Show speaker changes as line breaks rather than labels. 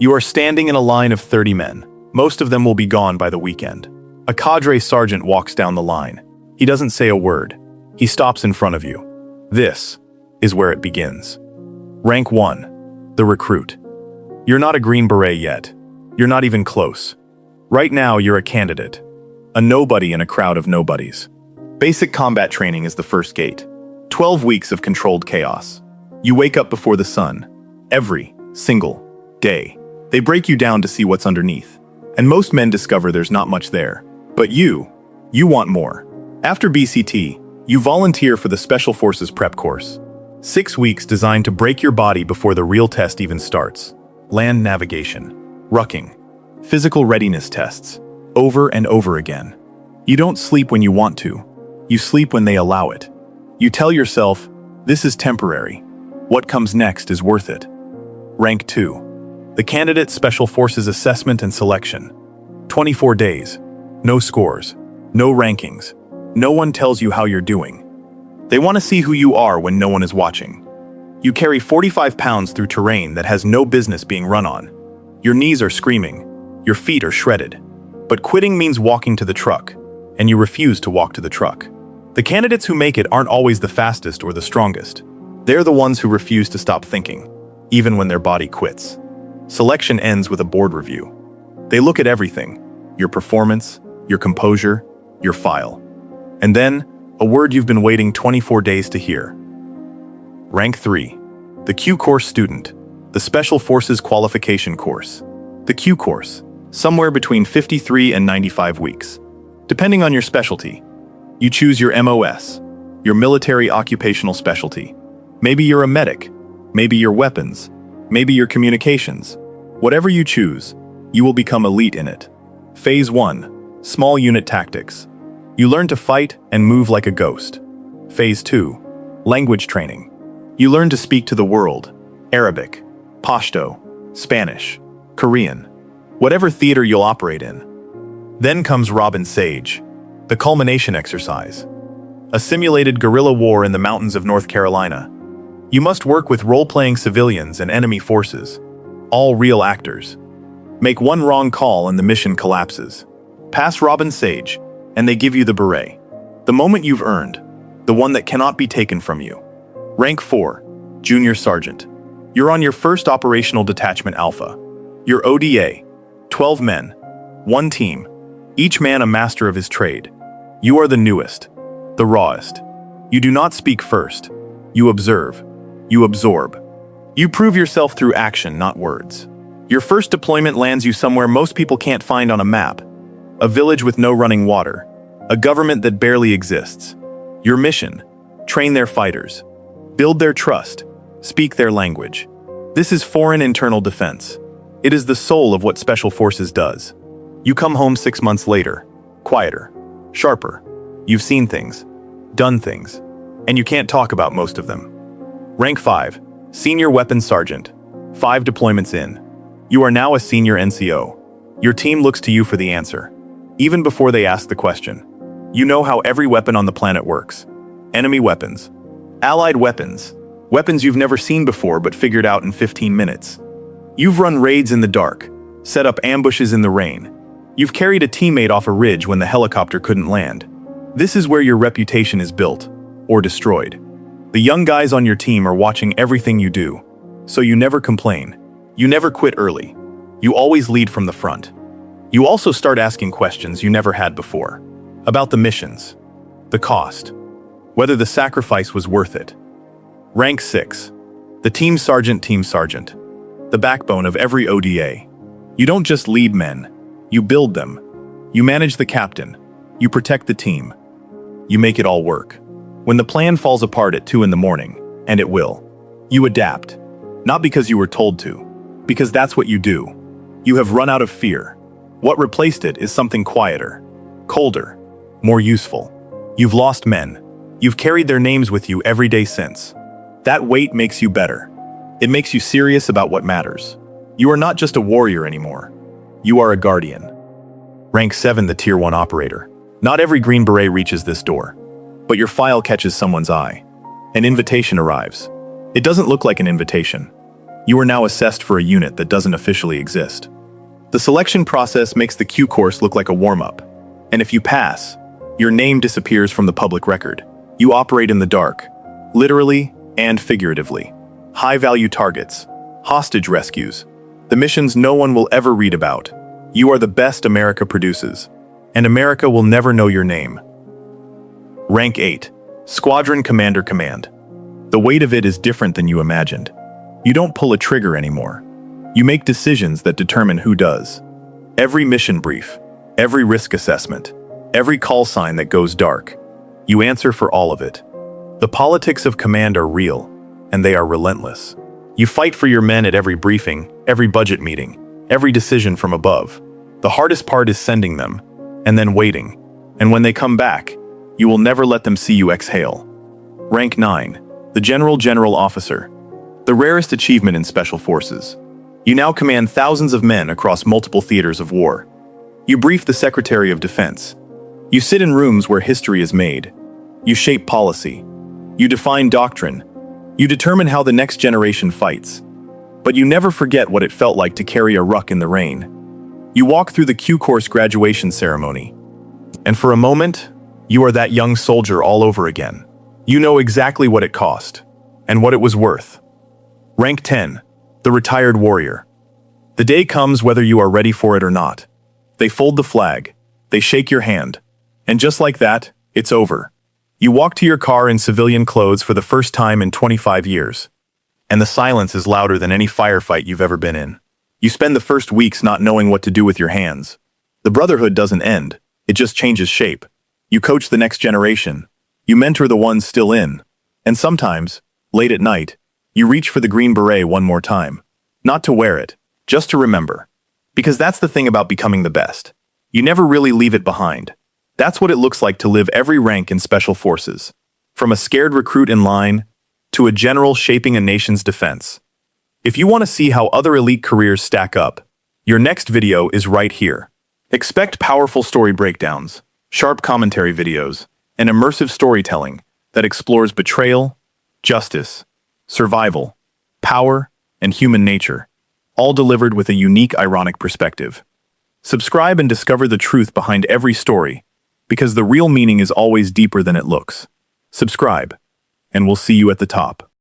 You are standing in a line of 30 men. Most of them will be gone by the weekend. A cadre sergeant walks down the line. He doesn't say a word. He stops in front of you. This is where it begins. Rank 1, the recruit. You're not a Green Beret yet. You're not even close. Right now, you're a candidate. A nobody in a crowd of nobodies. Basic combat training is the first gate. 12 weeks of controlled chaos. You wake up before the sun. Every single day. They break you down to see what's underneath. And most men discover there's not much there. But you want more. After BCT, you volunteer for the Special Forces Prep Course. 6 weeks designed to break your body before the real test even starts. Land navigation, rucking, physical readiness tests, over and over again. You don't sleep when you want to. You sleep when they allow it. You tell yourself, this is temporary. What comes next is worth it. Rank 2, the Candidate Special Forces Assessment and Selection. 24 days, no scores, no rankings. No one tells you how you're doing. They want to see who you are when no one is watching. You carry 45 pounds through terrain that has no business being run on. Your knees are screaming. Your feet are shredded. But quitting means walking to the truck, and you refuse to walk to the truck. The candidates who make it aren't always the fastest or the strongest. They're the ones who refuse to stop thinking, even when their body quits. Selection ends with a board review. They look at everything: your performance, your composure, your file. And then, a word you've been waiting 24 days to hear. Rank 3, the Q Course student, the Special Forces Qualification Course. The Q Course, somewhere between 53 and 95 weeks. Depending on your specialty, you choose your MOS, your military occupational specialty. Maybe you're a medic, maybe your weapons, maybe your communications. Whatever you choose, you will become elite in it. Phase 1, small unit tactics. You learn to fight and move like a ghost. Phase 2, language training. You learn to speak to the world: Arabic, Pashto, Spanish, Korean, whatever theater you'll operate in. Then comes Robin Sage, the culmination exercise. A simulated guerrilla war in the mountains of North Carolina. You must work with role-playing civilians and enemy forces, all real actors. Make one wrong call and the mission collapses. Pass Robin Sage, and they give you the beret. The moment you've earned, the one that cannot be taken from you. Rank 4, Junior Sergeant. You're on your first operational detachment Alpha. Your ODA, 12 men, 1 team, each man a master of his trade. You are the newest, the rawest. You do not speak first. You observe. You absorb. You prove yourself through action, not words. Your first deployment lands you somewhere most people can't find on a map. A village with no running water. A government that barely exists. Your mission: train their fighters. Build their trust. Speak their language. This is foreign internal defense. It is the soul of what Special Forces does. You come home 6 months later, quieter, sharper. You've seen things, done things, and you can't talk about most of them. Rank 5, Senior Weapons Sergeant. 5 deployments in. You are now a senior NCO. Your team looks to you for the answer, even before they ask the question. You know how every weapon on the planet works. Enemy weapons, allied weapons, weapons you've never seen before but figured out in 15 minutes. You've run raids in the dark, set up ambushes in the rain. You've carried a teammate off a ridge when the helicopter couldn't land. This is where your reputation is built, or destroyed. The young guys on your team are watching everything you do, so you never complain. You never quit early. You always lead from the front. You also start asking questions you never had before. About the missions, the cost, whether the sacrifice was worth it. Rank 6, the Team Sergeant. The backbone of every ODA. You don't just lead men, you build them. You manage the captain. You protect the team. You make it all work. When the plan falls apart at 2 in the morning, and it will, you adapt. Not because you were told to, because that's what you do. You have run out of fear. What replaced it is something quieter, colder, more useful. You've lost men. You've carried their names with you every day since. That weight makes you better. It makes you serious about what matters. You are not just a warrior anymore. You are a guardian. Rank 7, the Tier 1 Operator. Not every Green Beret reaches this door, but your file catches someone's eye. An invitation arrives. It doesn't look like an invitation. You are now assessed for a unit that doesn't officially exist. The selection process makes the Q course look like a warm-up. And if you pass, your name disappears from the public record. You operate in the dark, literally and figuratively. High-value targets, hostage rescues, the missions no one will ever read about. You are the best America produces, and America will never know your name. Rank 8, Squadron Commander Command. The weight of it is different than you imagined. You don't pull a trigger anymore. You make decisions that determine who does. Every mission brief, every risk assessment, every call sign that goes dark, you answer for all of it. The politics of command are real, and they are relentless. You fight for your men at every briefing, every budget meeting, every decision from above. The hardest part is sending them, and then waiting. And when they come back, you will never let them see you exhale. Rank 9, the General Officer. The rarest achievement in Special Forces. You now command thousands of men across multiple theaters of war. You brief the Secretary of Defense. You sit in rooms where history is made. You shape policy. You define doctrine. You determine how the next generation fights. But you never forget what it felt like to carry a ruck in the rain. You walk through the Q course graduation ceremony. And for a moment, you are that young soldier all over again. You know exactly what it cost, and what it was worth. Rank 10, the Retired Warrior. The day comes whether you are ready for it or not. They fold the flag, they shake your hand, and just like that, it's over. You walk to your car in civilian clothes for the first time in 25 years. And the silence is louder than any firefight you've ever been in. You spend the first weeks not knowing what to do with your hands. The brotherhood doesn't end, it just changes shape. You coach the next generation. You mentor the ones still in. And sometimes, late at night, you reach for the green beret one more time. Not to wear it, just to remember. Because that's the thing about becoming the best. You never really leave it behind. That's what it looks like to live every rank in Special Forces. From a scared recruit in line, to a general shaping a nation's defense. If you want to see how other elite careers stack up, your next video is right here. Expect powerful story breakdowns, sharp commentary videos, and immersive storytelling that explores betrayal, justice, survival, power, and human nature, all delivered with a unique, ironic perspective. Subscribe and discover the truth behind every story, because the real meaning is always deeper than it looks. Subscribe, and we'll see you at the top.